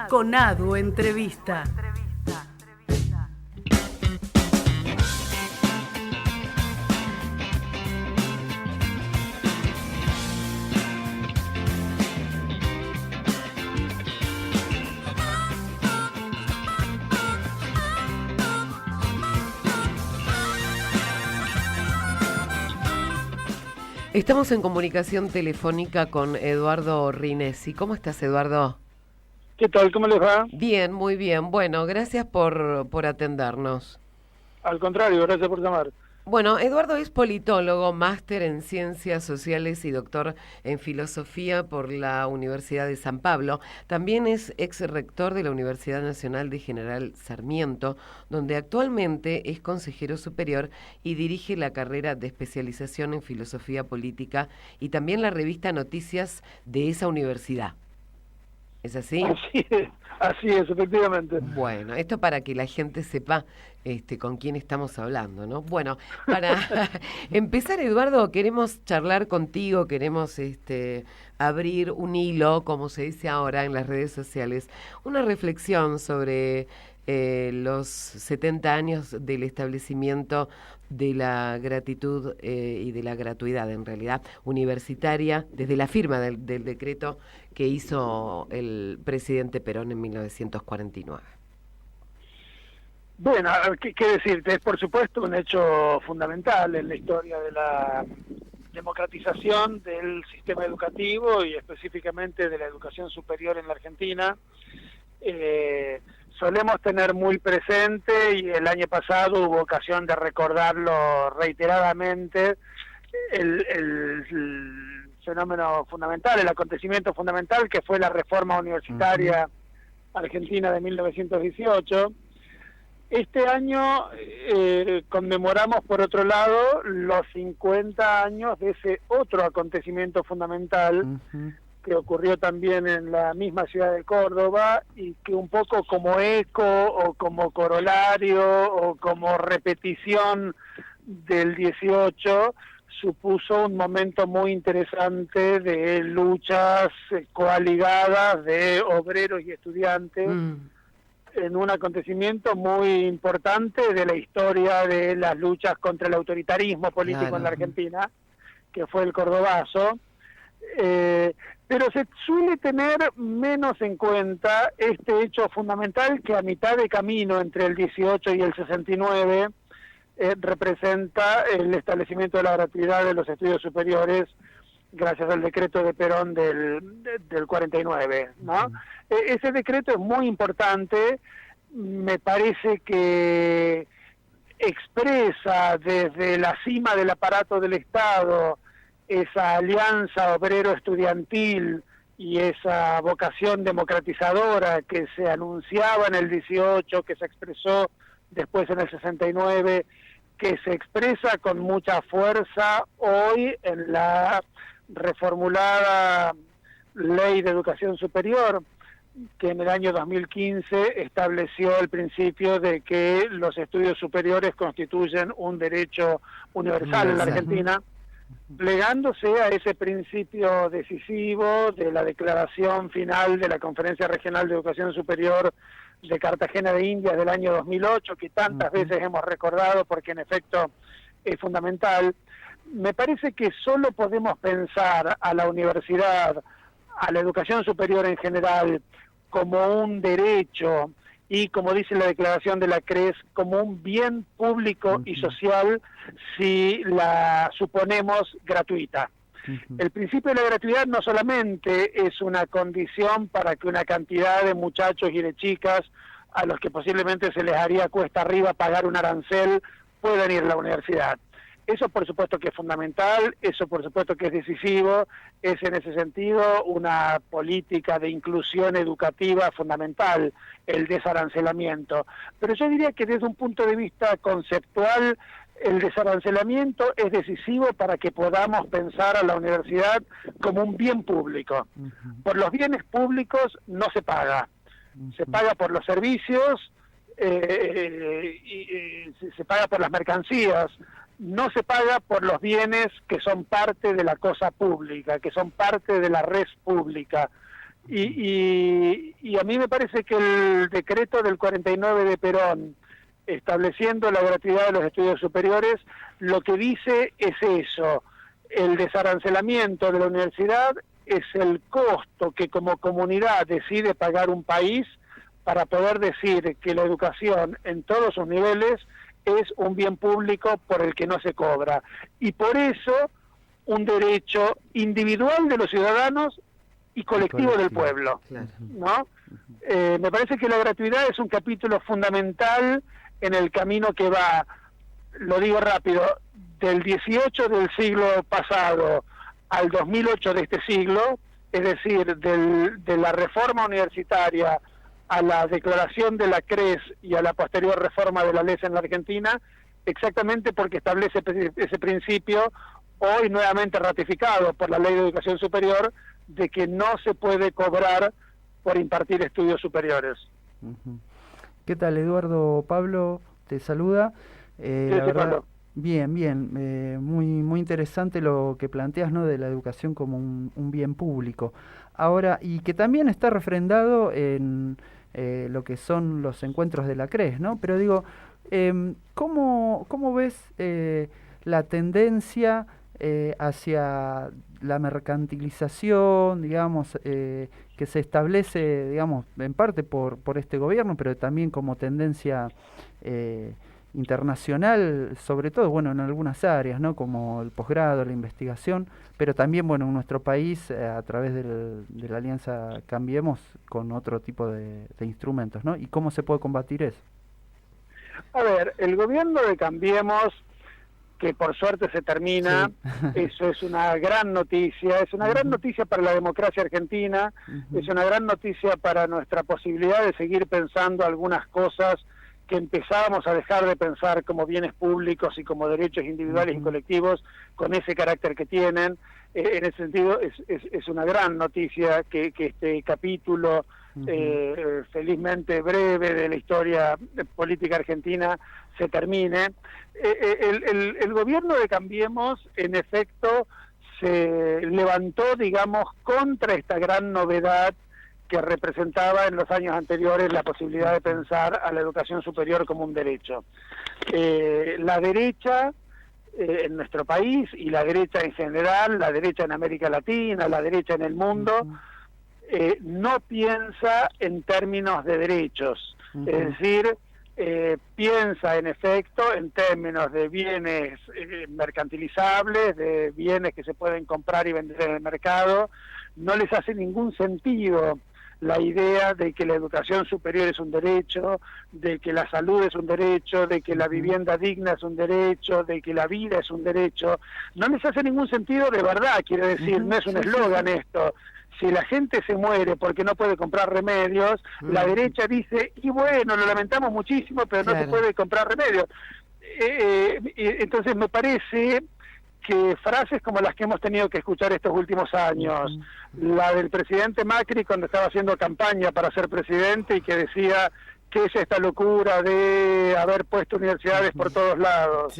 Conadu Entrevista. Estamos en comunicación telefónica con Eduardo Rinesi. ¿Cómo estás, Eduardo? ¿Qué tal? ¿Cómo les va? Bien, muy bien. Bueno, gracias por atendernos. Al contrario, gracias por llamar. Bueno, Eduardo es politólogo, máster en Ciencias Sociales y doctor en Filosofía por la Universidad de San Pablo. También es ex rector de la Universidad Nacional de General Sarmiento, donde actualmente es consejero superior y dirige la carrera de especialización en Filosofía Política y también la revista Noticias de esa universidad. ¿Es así? Así es, efectivamente. Bueno, esto para que la gente sepa con quién estamos hablando, ¿no? Bueno, para empezar, Eduardo, queremos charlar contigo, queremos abrir un hilo, como se dice ahora en las redes sociales, una reflexión sobre los 70 años del establecimiento de la gratitud y de la gratuidad, en realidad, universitaria, desde la firma del decreto que hizo el presidente Perón en 1949. Bueno, ¿qué decirte? Es por supuesto un hecho fundamental en la historia de la democratización del sistema educativo y específicamente de la educación superior en la Argentina. Solemos tener muy presente, y el año pasado hubo ocasión de recordarlo reiteradamente, el fenómeno fundamental, el acontecimiento fundamental que fue la reforma universitaria argentina de 1918. Este año conmemoramos, por otro lado, los 50 años de ese otro acontecimiento fundamental que ocurrió también en la misma ciudad de Córdoba y que un poco como eco o como corolario o como repetición del 18 supuso un momento muy interesante de luchas coaligadas de obreros y estudiantes en un acontecimiento muy importante de la historia de las luchas contra el autoritarismo político en la Argentina, que fue el Cordobazo. Pero se suele tener menos en cuenta este hecho fundamental que a mitad de camino entre el 18 y el 69 representa el establecimiento de la gratuidad de los estudios superiores gracias al decreto de Perón del 49, ¿no? Ese decreto es muy importante, me parece que expresa desde la cima del aparato del Estado esa alianza obrero-estudiantil y esa vocación democratizadora que se anunciaba en el 18, que se expresó después en el 69, que se expresa con mucha fuerza hoy en la reformulada Ley de Educación Superior, que en el año 2015 estableció el principio de que los estudios superiores constituyen un derecho universal en la Argentina, plegándose a ese principio decisivo de la declaración final de la Conferencia Regional de Educación Superior de Cartagena de Indias del año 2008, que tantas veces hemos recordado porque en efecto es fundamental. Me parece que solo podemos pensar a la universidad, a la educación superior en general, como un derecho y, como dice la declaración de la CRES, como un bien público y social si la suponemos gratuita. El principio de la gratuidad no solamente es una condición para que una cantidad de muchachos y de chicas a los que posiblemente se les haría cuesta arriba pagar un arancel puedan ir a la universidad. Eso por supuesto que es fundamental, eso por supuesto que es decisivo, es en ese sentido una política de inclusión educativa fundamental, el desarancelamiento. Pero yo diría que desde un punto de vista conceptual, el desarancelamiento es decisivo para que podamos pensar a la universidad como un bien público. Por los bienes públicos no se paga, se paga por los servicios, se paga por las mercancías, no se paga por los bienes que son parte de la cosa pública, que son parte de la red pública, Y a mí me parece que el decreto del 49 de Perón, estableciendo la gratuidad de los estudios superiores, lo que dice es eso: el desarancelamiento de la universidad es el costo que como comunidad decide pagar un país para poder decir que la educación en todos sus niveles es un bien público por el que no se cobra, y por eso un derecho individual de los ciudadanos y colectivo del pueblo, claro. ¿no? Me parece que la gratuidad es un capítulo fundamental en el camino que va, lo digo rápido, del 18 del siglo pasado al 2008 de este siglo, es decir, de la reforma universitaria a la declaración de la CRES y a la posterior reforma de la LES en la Argentina, exactamente porque establece ese principio, hoy nuevamente ratificado por la Ley de Educación Superior, de que no se puede cobrar por impartir estudios superiores. ¿Qué tal, Eduardo? Pablo te saluda. La verdad, Pablo. Bien, muy interesante lo que planteas, ¿no?, de la educación como un bien público. Ahora, y que también está refrendado en lo que son los encuentros de la CRES, ¿no? Pero digo, ¿cómo ves la tendencia hacia la mercantilización, digamos, que se establece, digamos, en parte por este gobierno, pero también como tendencia internacional, sobre todo, bueno, en algunas áreas, ¿no?, como el posgrado, la investigación, pero también, bueno, en nuestro país, a través de la Alianza Cambiemos, con otro tipo de instrumentos, ¿no? ¿Y cómo se puede combatir eso? A ver, el gobierno de Cambiemos, que por suerte se termina, sí. Eso es una gran noticia, es una gran noticia para la democracia argentina, es una gran noticia para nuestra posibilidad de seguir pensando algunas cosas que empezábamos a dejar de pensar como bienes públicos y como derechos individuales y colectivos, con ese carácter que tienen. En ese sentido es una gran noticia que este capítulo felizmente breve de la historia política argentina se termine. El gobierno de Cambiemos, en efecto, se levantó, digamos, contra esta gran novedad que representaba en los años anteriores la posibilidad de pensar a la educación superior como un derecho. La derecha en nuestro país, y la derecha en general, la derecha en América Latina, la derecha en el mundo, no piensa en términos de derechos, es decir, piensa en efecto en términos de bienes mercantilizables, de bienes que se pueden comprar y vender en el mercado. No les hace ningún sentido la idea de que la educación superior es un derecho, de que la salud es un derecho, de que la vivienda digna es un derecho, de que la vida es un derecho. No les hace ningún sentido de verdad, quiero decir, no es un eslogan esto. Si la gente se muere porque no puede comprar remedios, la derecha dice, y bueno, lo lamentamos muchísimo, pero no se puede comprar remedios. Entonces me parece que frases como las que hemos tenido que escuchar estos últimos años, la del presidente Macri cuando estaba haciendo campaña para ser presidente y que decía, ¿qué es esta locura de haber puesto universidades por todos lados?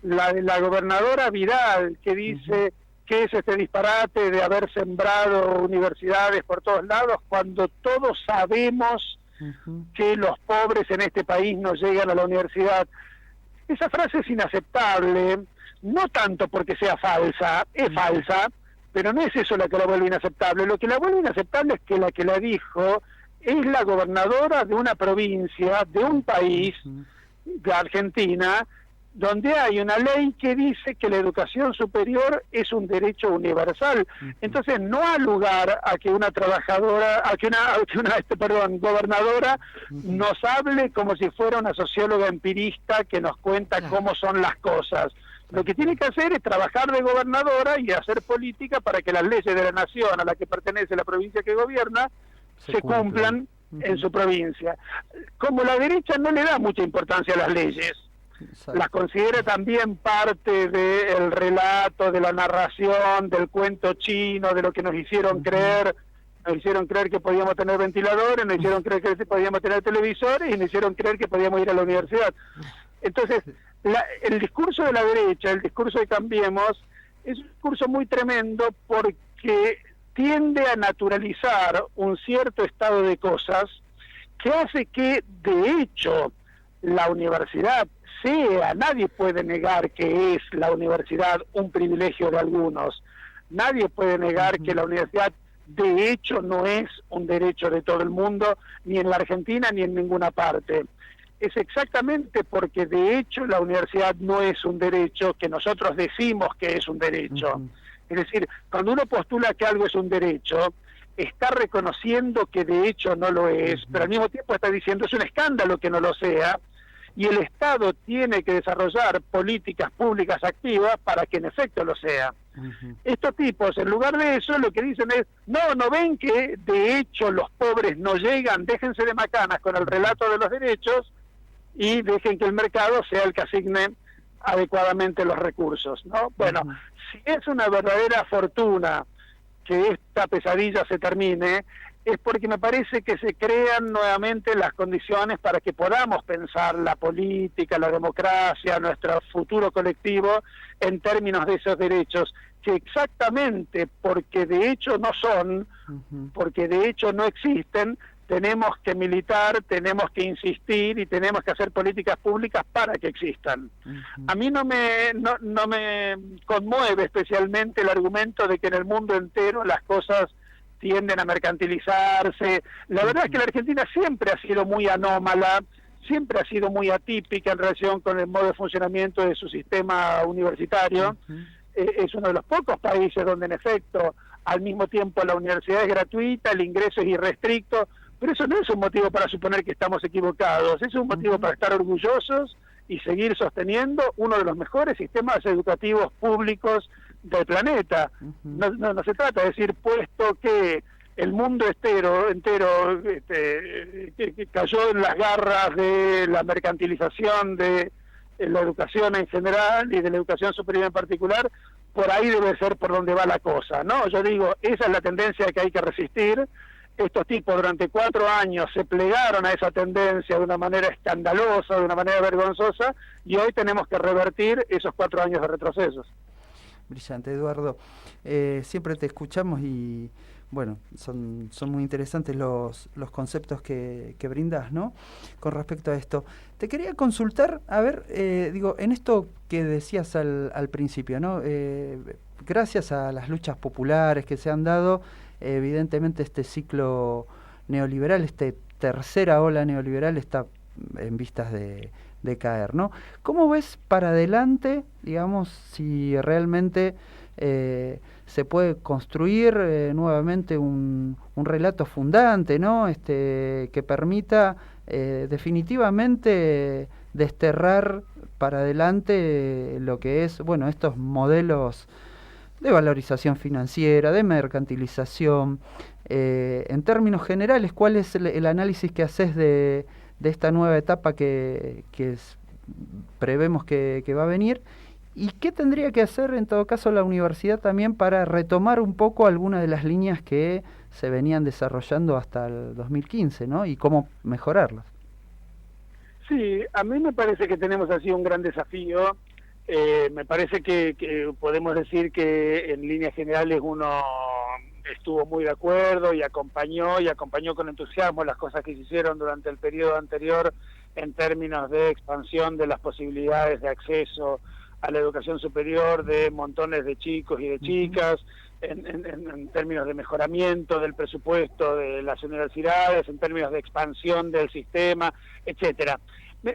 La de la gobernadora Vidal, que dice, ¿qué es este disparate de haber sembrado universidades por todos lados cuando todos sabemos que los pobres en este país no llegan a la universidad? Esa frase es inaceptable, no tanto porque sea falsa, es falsa, pero no es eso lo que la vuelve inaceptable. Lo que la vuelve inaceptable es que la dijo es la gobernadora de una provincia, de un país, de Argentina, donde hay una ley que dice que la educación superior es un derecho universal. Entonces no ha lugar a que una trabajadora, gobernadora nos hable como si fuera una socióloga empirista que nos cuenta cómo son las cosas. Lo que tiene que hacer es trabajar de gobernadora y hacer política para que las leyes de la nación a la que pertenece la provincia que gobierna se cumplan en su provincia. Como la derecha no le da mucha importancia a las leyes, las considera también parte del relato, de la narración, del cuento chino, de lo que nos hicieron creer. Nos hicieron creer que podíamos tener ventiladores, nos hicieron creer que podíamos tener televisores y nos hicieron creer que podíamos ir a la universidad. Entonces, el discurso de la derecha, el discurso de Cambiemos, es un discurso muy tremendo porque tiende a naturalizar un cierto estado de cosas que hace que, de hecho, la universidad sea, nadie puede negar que es la universidad un privilegio de algunos, nadie puede negar que la universidad de hecho no es un derecho de todo el mundo, ni en la Argentina ni en ninguna parte. Es exactamente porque de hecho la universidad no es un derecho que nosotros decimos que es un derecho. Es decir, cuando uno postula que algo es un derecho, está reconociendo que de hecho no lo es, pero al mismo tiempo está diciendo es un escándalo que no lo sea, y el Estado tiene que desarrollar políticas públicas activas para que en efecto lo sea. Estos tipos, en lugar de eso, lo que dicen es, no ven que de hecho los pobres no llegan, déjense de macanas con el relato de los derechos y dejen que el mercado sea el que asigne adecuadamente los recursos, ¿no? Bueno, si es una verdadera fortuna que esta pesadilla se termine, es porque me parece que se crean nuevamente las condiciones para que podamos pensar la política, la democracia, nuestro futuro colectivo en términos de esos derechos, que exactamente porque de hecho no son, porque de hecho no existen, tenemos que militar, tenemos que insistir y tenemos que hacer políticas públicas para que existan. A mí no me conmueve especialmente el argumento de que en el mundo entero las cosas tienden a mercantilizarse. La verdad es que la Argentina siempre ha sido muy anómala, siempre ha sido muy atípica en relación con el modo de funcionamiento de su sistema universitario. Es uno de los pocos países donde en efecto al mismo tiempo la universidad es gratuita, el ingreso es irrestricto, pero eso no es un motivo para suponer que estamos equivocados, es un motivo para estar orgullosos y seguir sosteniendo uno de los mejores sistemas educativos públicos del planeta. No se trata de decir, puesto que el mundo entero que cayó en las garras de la mercantilización de la educación en general y de la educación superior en particular, por ahí debe ser por donde va la cosa, ¿no? Yo digo, esa es la tendencia que hay que resistir. Estos tipos durante 4 años se plegaron a esa tendencia de una manera escandalosa, de una manera vergonzosa, y hoy tenemos que revertir esos 4 años de retrocesos. Brillante, Eduardo. Siempre te escuchamos y, bueno, son muy interesantes los conceptos que brindas, ¿no? Con respecto a esto. Te quería consultar, a ver, en esto que decías al principio, ¿no? Gracias a las luchas populares que se han dado, evidentemente este ciclo neoliberal, esta tercera ola neoliberal está en vistas de caer, ¿no? ¿Cómo ves para adelante, digamos, si realmente se puede construir nuevamente un relato fundante, ¿no? Que permita definitivamente desterrar para adelante lo que es, bueno, estos modelos de valorización financiera, de mercantilización? En términos generales, ¿cuál es el análisis que haces de esta nueva etapa que prevemos que va a venir? ¿Y qué tendría que hacer en todo caso la universidad también para retomar un poco algunas de las líneas que se venían desarrollando hasta el 2015, ¿no? Y cómo mejorarlas? Sí, a mí me parece que tenemos así un gran desafío. Me parece que podemos decir que en líneas generales uno estuvo muy de acuerdo y acompañó con entusiasmo las cosas que se hicieron durante el periodo anterior en términos de expansión de las posibilidades de acceso a la educación superior de montones de chicos y de chicas, en términos de mejoramiento del presupuesto de las universidades, en términos de expansión del sistema, etcétera.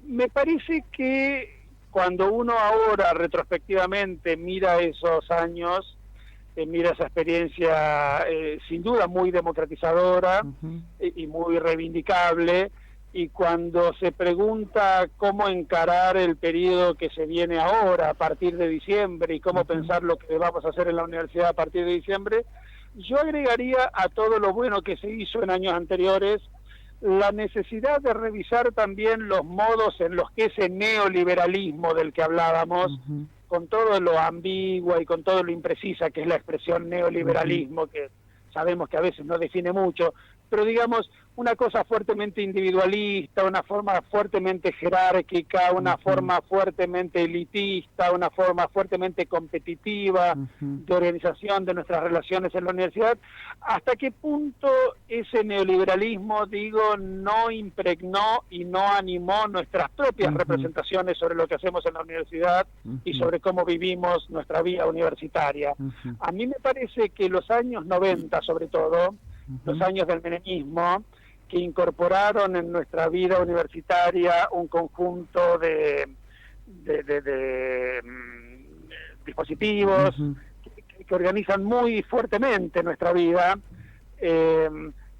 Me parece que cuando uno ahora retrospectivamente mira esos años, mira esa experiencia sin duda muy democratizadora y muy reivindicable, y cuando se pregunta cómo encarar el periodo que se viene ahora a partir de diciembre y cómo pensar lo que vamos a hacer en la universidad a partir de diciembre, yo agregaría a todo lo bueno que se hizo en años anteriores la necesidad de revisar también los modos en los que ese neoliberalismo del que hablábamos, con todo lo ambigua y con todo lo imprecisa que es la expresión neoliberalismo, que sabemos que a veces no define mucho, pero digamos, una cosa fuertemente individualista, una forma fuertemente jerárquica, una forma fuertemente elitista, una forma fuertemente competitiva de organización de nuestras relaciones en la universidad. ¿Hasta qué punto ese neoliberalismo, digo, no impregnó y no animó nuestras propias representaciones sobre lo que hacemos en la universidad y sobre cómo vivimos nuestra vida universitaria? A mí me parece que los años 90, sobre todo, los años del menemismo, que incorporaron en nuestra vida universitaria un conjunto de dispositivos que organizan muy fuertemente nuestra vida,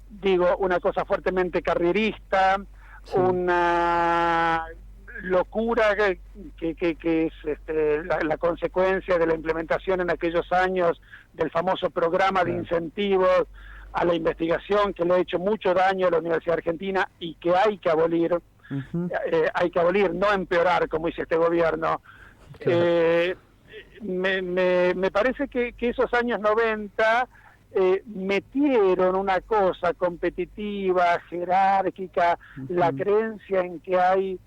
digo, una cosa fuertemente carrierista, una locura que es la consecuencia de la implementación en aquellos años del famoso programa de incentivos a la investigación, que le ha hecho mucho daño a la Universidad Argentina y que hay que abolir, no empeorar como dice este gobierno. Me parece que esos años 90 metieron una cosa competitiva, jerárquica, la creencia en que hay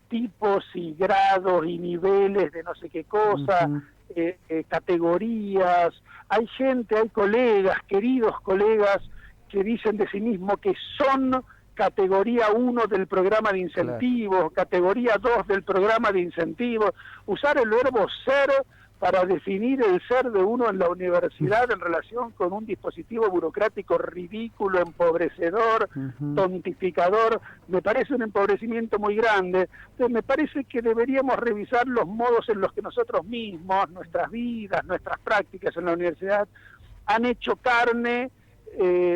tipos y grados y niveles de no sé qué cosa, categorías. Hay gente, hay colegas, queridos colegas, que dicen de sí mismos que son categoría 1 del programa de incentivos, categoría 2 del programa de incentivos. Usar el verbo ser para definir el ser de uno en la universidad en relación con un dispositivo burocrático ridículo, empobrecedor, tontificador, me parece un empobrecimiento muy grande. Entonces me parece que deberíamos revisar los modos en los que nosotros mismos, nuestras vidas, nuestras prácticas en la universidad, han hecho carne,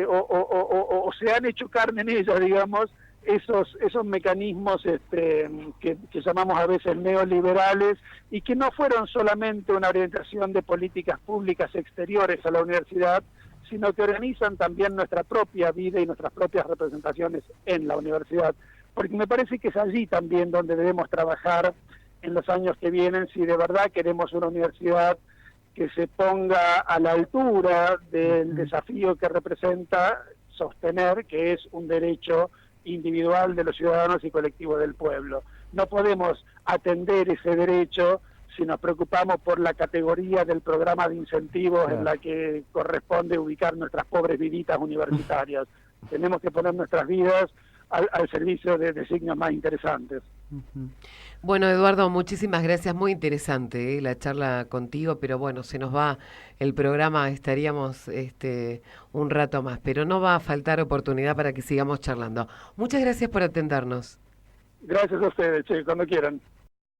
o se han hecho carne en ellas, digamos, esos mecanismos que llamamos a veces neoliberales y que no fueron solamente una orientación de políticas públicas exteriores a la universidad, sino que organizan también nuestra propia vida y nuestras propias representaciones en la universidad. Porque me parece que es allí también donde debemos trabajar en los años que vienen si de verdad queremos una universidad que se ponga a la altura del desafío que representa sostener que es un derecho individual de los ciudadanos y colectivo del pueblo. No podemos atender ese derecho si nos preocupamos por la categoría del programa de incentivos en la que corresponde ubicar nuestras pobres viditas universitarias. Tenemos que poner nuestras vidas al servicio de designios más interesantes. Bueno, Eduardo, muchísimas gracias, muy interesante la charla contigo, pero bueno, se nos va el programa, estaríamos un rato más, pero no va a faltar oportunidad para que sigamos charlando. Muchas gracias por atendernos. Gracias a ustedes, cuando quieran.